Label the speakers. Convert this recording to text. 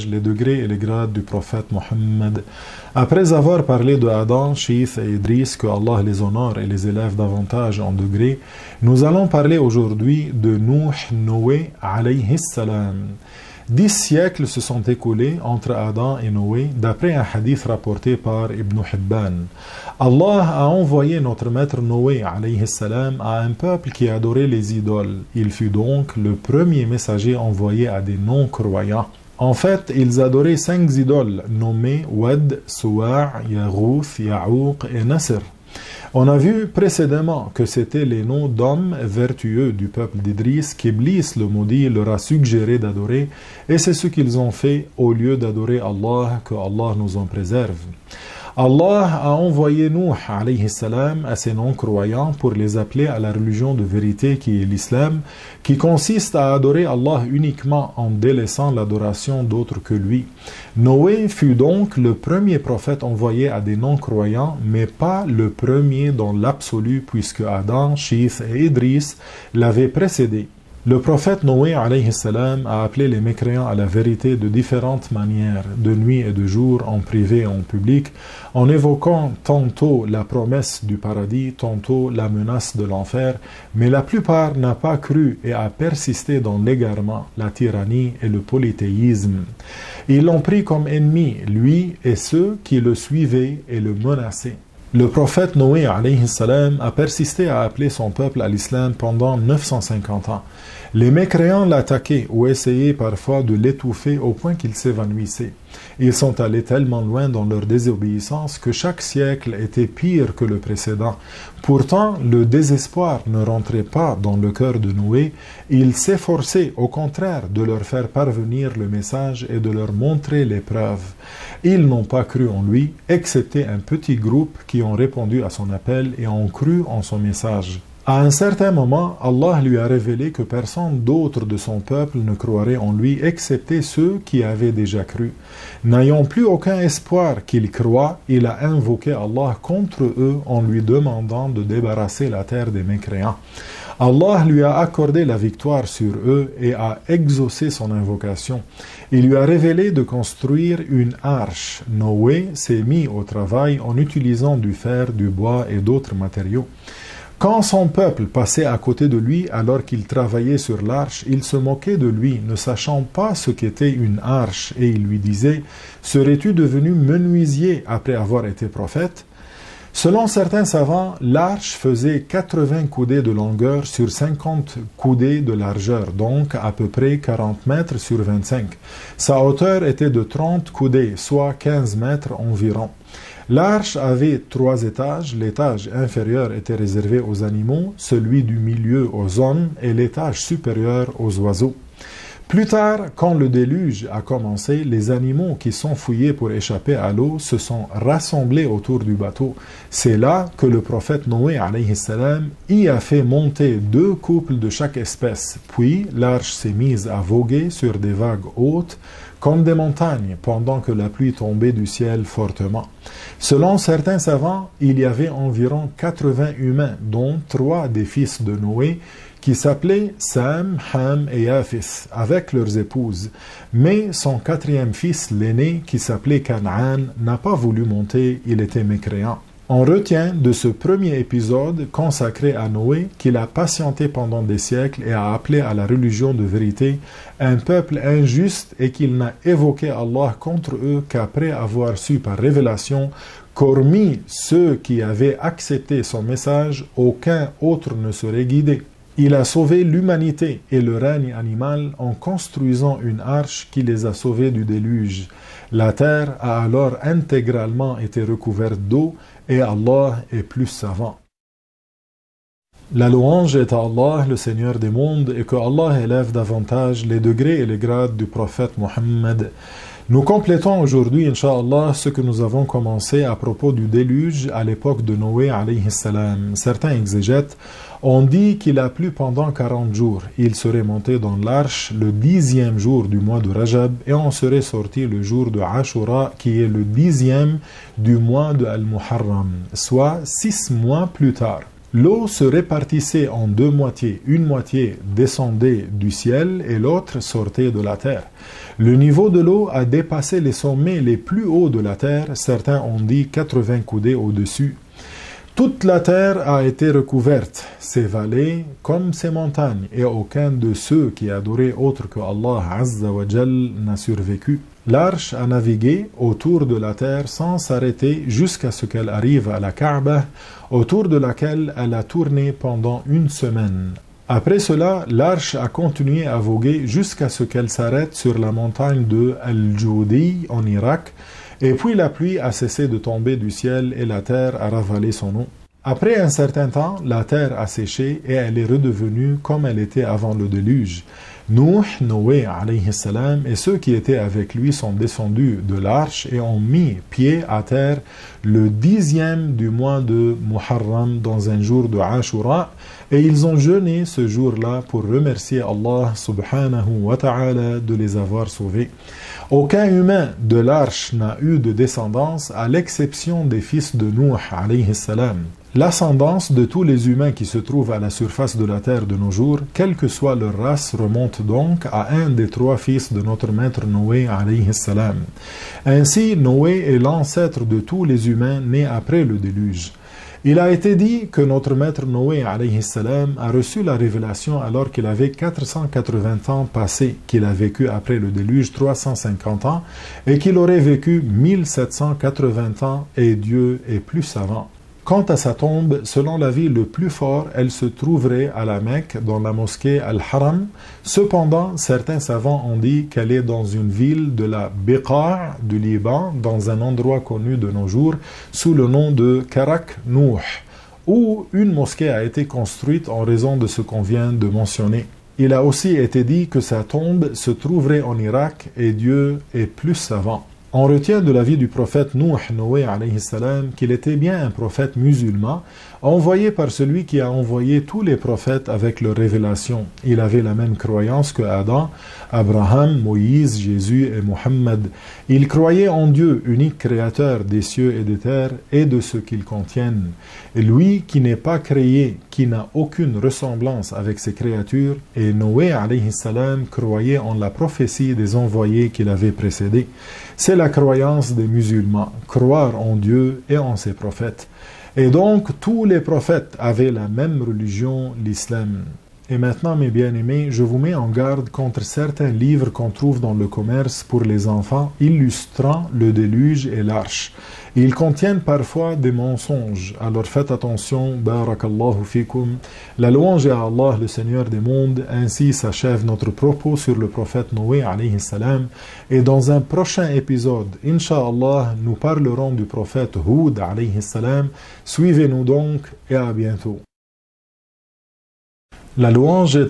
Speaker 1: davantage les degrés et les grades du prophète Mohammed. Après avoir parlé de Adam, Shith et Idris, que Allah les honore et les élève davantage en degrés, nous allons parler aujourd'hui de Nuh, Noé, alayhi salam. 10 siècles se sont écoulés entre Adam et Noé, d'après un hadith rapporté par Ibn Hibban. Allah a envoyé notre maître Noé, alayhi salam, à un peuple qui adorait les idoles. Il fut donc le premier messager envoyé à des non-croyants. En fait, ils adoraient 5 idoles, nommées Wad, Suwa', Yaghouth, Ya'ouq et Nasr. On a vu précédemment que c'étaient les noms d'hommes vertueux du peuple d'Idris qu'Iblis, le maudit, leur a suggéré d'adorer, et c'est ce qu'ils ont fait au lieu d'adorer Allah, que Allah nous en préserve. Allah a envoyé Nuh alayhi salam à ses non-croyants pour les appeler à la religion de vérité qui est l'islam, qui consiste à adorer Allah uniquement en délaissant l'adoration d'autres que lui. Noé fut donc le premier prophète envoyé à des non-croyants, mais pas le premier dans l'absolu, puisque Adam, Shith et Idris l'avaient précédé. Le prophète Noé alayhi salam a appelé les mécréants à la vérité de différentes manières, de nuit et de jour, en privé et en public, en évoquant tantôt la promesse du paradis, tantôt la menace de l'enfer, mais la plupart n'a pas cru et a persisté dans l'égarement, la tyrannie et le polythéisme. Ils l'ont pris comme ennemi, lui et ceux qui le suivaient et le menaçaient. Le prophète Noé alayhi salam a persisté à appeler son peuple à l'islam pendant 950 ans. Les mécréants l'attaquaient ou essayaient parfois de l'étouffer au point qu'il s'évanouissait. Ils sont allés tellement loin dans leur désobéissance que chaque siècle était pire que le précédent. Pourtant, le désespoir ne rentrait pas dans le cœur de Noé. Il s'efforçait au contraire de leur faire parvenir le message et de leur montrer les preuves. Ils n'ont pas cru en lui, excepté un petit groupe qui ont répondu à son appel et ont cru en son message. À un certain moment, Allah lui a révélé que personne d'autre de son peuple ne croirait en lui, excepté ceux qui avaient déjà cru. N'ayant plus aucun espoir qu'ils croient, il a invoqué Allah contre eux en lui demandant de débarrasser la terre des mécréants. Allah lui a accordé la victoire sur eux et a exaucé son invocation. Il lui a révélé de construire une arche. Noé s'est mis au travail en utilisant du fer, du bois et d'autres matériaux. Quand son peuple passait à côté de lui alors qu'il travaillait sur l'arche, il se moquait de lui, ne sachant pas ce qu'était une arche, et il lui disait « Serais-tu devenu menuisier après avoir été prophète ?» Selon certains savants, l'arche faisait 80 coudées de longueur sur 50 coudées de largeur, donc à peu près 40 mètres sur 25. Sa hauteur était de 30 coudées, soit 15 mètres environ. L'arche avait 3 étages. L'étage inférieur était réservé aux animaux, celui du milieu aux hommes et l'étage supérieur aux oiseaux. Plus tard, quand le déluge a commencé, les animaux qui s'enfouillaient pour échapper à l'eau se sont rassemblés autour du bateau. C'est là que le prophète Noé alayhi salam y a fait monter 2 couples de chaque espèce. Puis l'arche s'est mise à voguer sur des vagues hautes comme des montagnes, pendant que la pluie tombait du ciel fortement. Selon certains savants, il y avait environ 80 humains, dont 3 des fils de Noé, qui s'appelaient Sam, Ham et Yafith, avec leurs épouses. Mais son 4e fils, l'aîné, qui s'appelait Canaan, n'a pas voulu monter, il était mécréant. On retient de ce premier épisode consacré à Noé qu'il a patienté pendant des siècles et a appelé à la religion de vérité un peuple injuste et qu'il n'a évoqué Allah contre eux qu'après avoir su par révélation qu'hormis ceux qui avaient accepté son message, aucun autre ne serait guidé. Il a sauvé l'humanité et le règne animal en construisant une arche qui les a sauvés du déluge. La terre a alors intégralement été recouverte d'eau et Allah est plus savant. La louange est à Allah, le Seigneur des mondes, et que Allah élève davantage les degrés et les grades du prophète Mohammed. Nous complétons aujourd'hui, Inch'Allah, ce que nous avons commencé à propos du déluge à l'époque de Noé alayhi salam. Certains exégètes ont dit qu'il a plu pendant 40 jours. Il serait monté dans l'arche le 10e jour du mois de Rajab et on serait sorti le jour de Ashura qui est le 10e du mois de Al-Muharram, soit 6 mois plus tard. L'eau se répartissait en deux moitiés. Une moitié descendait du ciel et l'autre sortait de la terre. Le niveau de l'eau a dépassé les sommets les plus hauts de la terre. Certains ont dit 80 coudées au-dessus. Toute la terre a été recouverte, ses vallées comme ses montagnes, et aucun de ceux qui adoraient autre que Allah Azza wa Jal n'a survécu. L'arche a navigué autour de la terre sans s'arrêter jusqu'à ce qu'elle arrive à la Kaaba, autour de laquelle elle a tourné pendant une semaine. Après cela, l'arche a continué à voguer jusqu'à ce qu'elle s'arrête sur la montagne de Al-Joudi en Irak, et puis la pluie a cessé de tomber du ciel et la terre a ravalé son eau. Après un certain temps, la terre a séché et elle est redevenue comme elle était avant le déluge. Noé alayhi salam, et ceux qui étaient avec lui sont descendus de l'arche et ont mis pied à terre le 10e du mois de Muharram dans un jour de Ashura, et ils ont jeûné ce jour-là pour remercier Allah subhanahu wa ta'ala de les avoir sauvés. Aucun humain de l'arche n'a eu de descendance à l'exception des fils de Nuh alayhi salam. L'ascendance de tous les humains qui se trouvent à la surface de la terre de nos jours, quelle que soit leur race, remonte donc à un des trois fils de notre maître Noé alayhi salam. Ainsi, Noé est l'ancêtre de tous les humains nés après le déluge. Il a été dit que notre maître Noé alayhi salam a reçu la révélation alors qu'il avait 480 ans passés, qu'il a vécu après le déluge 350 ans et qu'il aurait vécu 1780 ans et Dieu est plus savant. Quant à sa tombe, selon l'avis le plus fort, elle se trouverait à la Mecque, dans la mosquée Al-Haram. Cependant, certains savants ont dit qu'elle est dans une ville de la Biqa' du Liban, dans un endroit connu de nos jours, sous le nom de Karak Nouh, où une mosquée a été construite en raison de ce qu'on vient de mentionner. Il a aussi été dit que sa tombe se trouverait en Irak et Dieu est plus savant. On retient de la vie du prophète Noé alayhi salam qu'il était bien un prophète musulman, envoyé par celui qui a envoyé tous les prophètes avec leur révélation. Il avait la même croyance que Adam, Abraham, Moïse, Jésus et Mohammed. Il croyait en Dieu, unique créateur des cieux et des terres et de ce qu'ils contiennent. Et lui qui n'est pas créé, qui n'a aucune ressemblance avec ses créatures, et Noé alayhi salam croyait en la prophétie des envoyés qui l'avaient précédé. C'est la croyance des musulmans, croire en Dieu et en ses prophètes. Et donc, tous les prophètes avaient la même religion, l'islam. Et maintenant, mes bien-aimés, je vous mets en garde contre certains livres qu'on trouve dans le commerce pour les enfants illustrant le déluge et l'arche. Ils contiennent parfois des mensonges, alors faites attention, barakallahu fikum. La louange est à Allah, le Seigneur des mondes. Ainsi s'achève notre propos sur le prophète Noé alayhi salam. Et dans un prochain épisode, Inch'Allah, nous parlerons du prophète Hud alayhi salam. Suivez-nous donc et à bientôt. La louange est